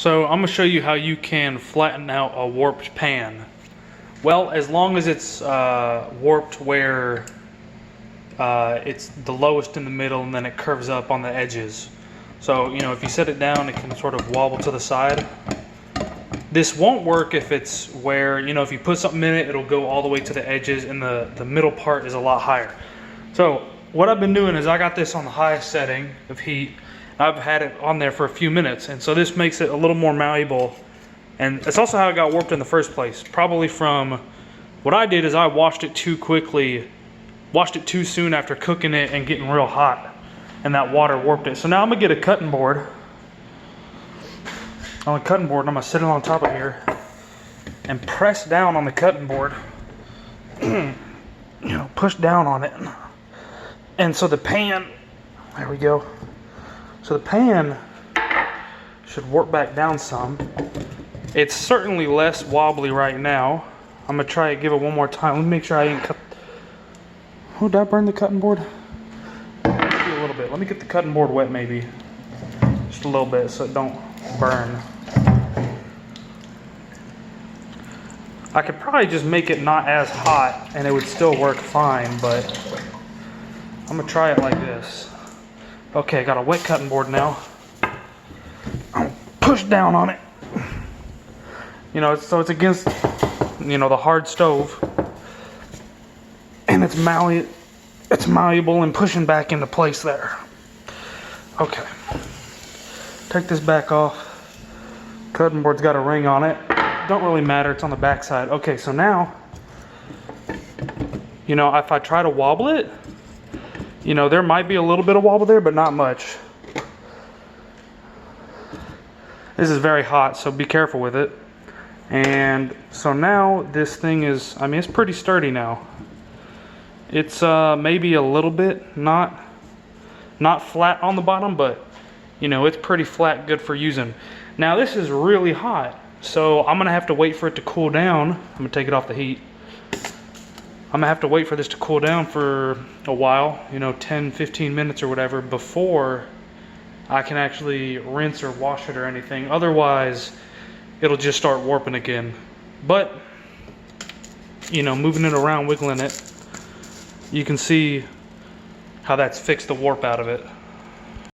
So I'm going to show you how you can flatten out a warped pan. Well, as long as it's warped where it's the lowest in the middle and then it curves up on the edges. So, you know, if you set it down, it can sort of wobble to the side. This won't work if it's where, you know, if you put something in it, it'll go all the way to the edges and the middle part is a lot higher. So what I've been doing is I got this on the highest setting of heat. I've had it on there for a few minutes, and so this makes it a little more malleable. And it's also how it got warped in the first place. Probably from what I did is I washed it too quickly, washed it too soon after cooking it and getting real hot, and that water warped it. So now I'm gonna get a cutting board. On a cutting board, and I'm gonna sit it on top of here and press down on the cutting board. You know, push down on it. And so the pan, there we go. So the pan should warp back down some. It's certainly less wobbly right now. I'm gonna try it, give it one more time. Let me make sure I ain't cut. Oh, did I burn the cutting board? Maybe a little bit. Let me get the cutting board wet maybe. Just a little bit so it don't burn. I could probably just make it not as hot and it would still work fine, but I'm gonna try it like this. Okay, got a wet cutting board now. I'll push down on it. You know, so it's against, you know, the hard stove. And it's malleable and pushing back into place there. Okay. Take this back off. Cutting board's got a ring on it. Don't really matter, it's on the back side. Okay, so now, you know, if I try to wobble it, you know, there might be a little bit of wobble there, but not much. This is very hot, so be careful with it. And so now this thing is, I mean, it's pretty sturdy now. It's maybe a little bit not flat on the bottom, but you know, it's pretty flat, good for using. Now this is really hot, so I'm gonna have to wait for it to cool down. I'm gonna take it off the heat. I'm gonna have to wait for this to cool down for a while, you know, 10-15 minutes or whatever, before I can actually rinse or wash it or anything. Otherwise, it'll just start warping again. But, you know, moving it around, wiggling it, you can see how that's fixed the warp out of it.